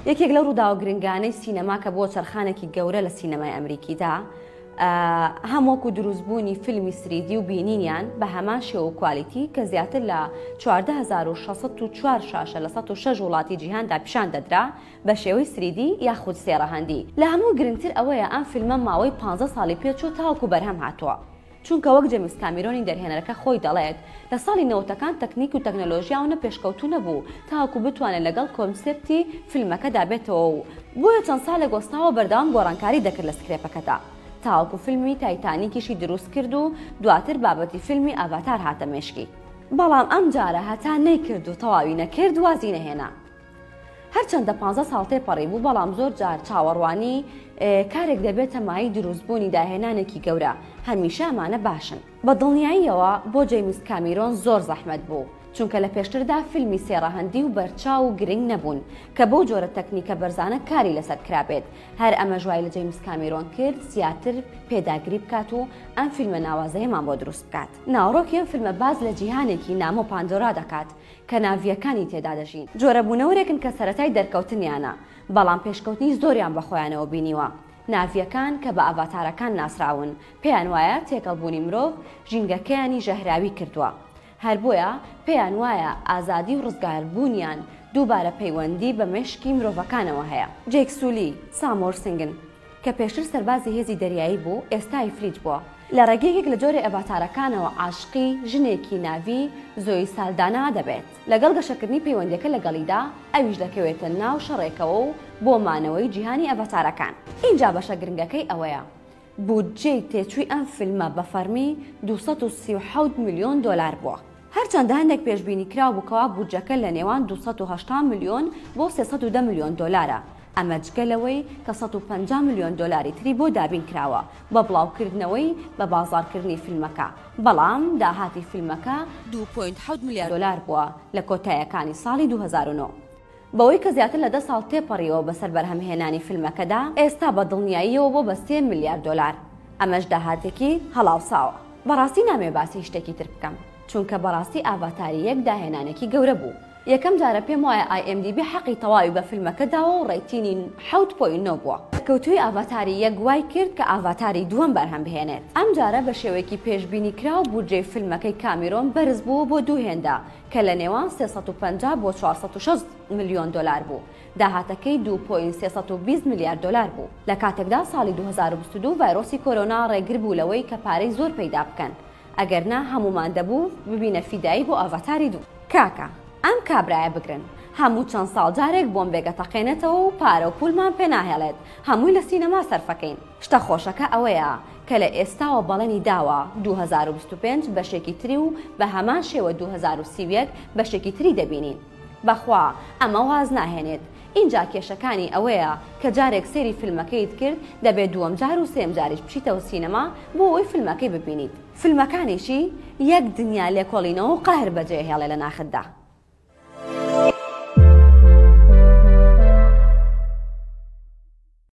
یەکێک لەو ڕووداوە گرنگانەی سینەما کە بۆ چەرخانێکی گەورە لە سینەمای ئەمریکیدا هەمووەکو دروستبوونی فیلمی 3D و بینینیان بە هەمان شێوە کوالیتی کە زیاتر لە 14604 شاشە لە 106 وڵاتی جیهاندا پیشان دەدرا بە شێوەی 3D یاخود سێڕەهەندی. لە هەموو گرنگتر ئەوەیە ئەم فیلمە ماوەی 15 ساڵی پێچوو تاوەکو بەرهەم هاتووە. چونکە وەک جێمس کامێرۆنی دەرهێنەرەکە خۆی دەڵێت لە ساڵی 90ەکان تەکنیک و تەکنۆلۆژیاونە پێشکەوتوو نەبوو تاوەکو بتوانێت لەگەڵ کۆنسێپتی فیلمەکەدا بێتەوە و بۆیە چەند ساڵێک گۆستاوە بەردەوام گۆڕانکاری دەکرد لە سکرێپەکەدا. تاوەکو فیلمی تایتانیکیشی دروست کرد و دواتر بابەتی فیلمی ئاڤاتار هاتە مێشکی. بەڵام ئەم جارە هەتا نەیکرد و تەواوی نەکرد وازی نەهێنا. هەرچەندە 15 ساڵ تێپەڕی بوو بەڵام زۆر جار چاوەڕوانی کارێک دەبێتە مای دروستبوونی داهێنانێکی گەورە هەمیشە ئەمانە باشن. بە دڵنیاییەوە بۆ جێیمس کامیرۆن زۆر زەحمەت بوو چونکە لە پێشتردا فیلمی سێڕەهەندی و بەرچاو و گرنگ نەبوون کە بۆ جۆرە تەکنیکە بەرزانە کاری لەسەر کرابێت. هەر ئەمە ژوای لە جێیمس کامیرۆن کرد زیاتر پێداگری بکات و ئەم فیلمە ناوازەیەمان بۆ دروست بکات. ناوڕۆکی ئەم فیلمە باز لە جیهانێکی نامۆ پاندۆرا دەکات کە ناویەکانی تێدا دەژین. جۆرە بوونەوەرێکن کە سەرەتای دەرکەوتنیانە بەڵام پێشکەوتنی زۆریان بەخۆیانەوە بینیوە. ناویەکان کە بە ئاڤاتارەکان ناسراون پێیان وایە تێکەڵبوونی مرۆڤ ژینگەکەیانی ژەهراوی کردووە. هەر بۆیە پێیان وایە ئازادی و ڕزگاربوونیان دووبارە پەیوەندی بە مێشکی مرۆڤەکانەوە هەیە. جێک سولی سامۆرسنگن کە پێشتر سەربازی هێزی دەریایی بوو ئێستای فلیت بووە. لە ڕێگەیەک لە جۆرە ئەڤاتارەکانەوە عاشقی ژنێکی ناوی زۆی سالدانا دەبێت. لەگەڵ گەشەکردنی پەیوەندیەکە لەگەڵیدا ئەویش دەکەوێتە ناو شەڕێکەوە و بۆ مانەوەی جیهانی ئەڤاتارەکان. اینجا بەشە گرنگەکەی ئەوەیە بودجەی تێچووی ئەم فیلمە بە فەرمی 237 میلیۆن دۆلار بووە. هەرچەندە هەندێک پێشبینی کراو بووکەوە بودجەکە لە نێوان 280 میلیۆن بۆ 310 میلیۆن دۆلارە. ئەمە جگەلەوەی کە 150 میلیۆن دۆلاری تری بۆ دابین کراوە بە بڵاوکردنەوەی بە بازاڕکردنی فیلمەکە. بەڵام داهاتی فیلمەکە 2.7 میلیارد دۆلار بووە لە کۆتاییەکانی ساڵی 2009. بەوەی کە زیاتر لە 10 ساڵ تێپەڕیەوە بەسەر بەرهەمهێنانی فیلمەکەدا ئێستا بە دڵنیاییەوە بۆ بە 3 میلیارد دۆلار. ئەمەش داهاتێکی هەڵاوساوە. بەڕاستی نامێ باسی شتێکی تر بکەم چونکە بەڕاستی ئاڤاتاری یەک داهێنانێکی گەورە بوو. یەکەم جارە پێم وایە IMDb حەقی تەواوی بە فیلمەکەداوە و ڕێیتینی 7.9 بووە. کەوتوی ئاڤاتاری یەک گوای کرد کە ئاڤاتاری دووەم بەرهەم بهێنێت. ئەم جارە بە شێوەیەکی پێشبینی کراو بودجەی فیلمەکەی کامیرۆن بەرز بوو بۆ دوو هێندە کە لە نێوان 350 بۆ 460 میلیۆن دۆلار بوو. داهاتەکەی 2.320 میلیارد دۆلار بوو. لە کاتێکدا ساڵی 2022 ڤایرۆسی کۆرۆنا ڕێگر بوو لەوەی کە پارەی زۆر پەیدا بکەن. ئەگەرنا هەمومان دەبوو ببینە فیدایی بۆ ئاڤاتاری دوو. کاکە ئەم کابرایە بگرن. هەموو چەند ساڵ جارێک بۆم بێگە تەقێنێتەوە و پارە و پولمان پێ ناهێڵێت. هەمووی لە سینەما سەرفەکەین. شتە خۆشەکە ئەوەیە کە لە ئێستاوە بەڵێنی داوە 2025 بەشێکی تری و بە هەمان شێوە 2031 بەشێکی تری دەبینین. بەخوا ئەمە واز ناهێنێت. اینجا کێشەکانی ئەوەیە کە جارێک سێری فیلمەکەیت کرد دەبێت دووەم جار و سێم جاریش بچیتەوە سینەما بۆ ئەوی فیلمەکەی ببینیت. فیلمەکانیشی یەک دنیا لێکۆڵینەوە و قاهر بەجێ هێڵێ لە ناخدا.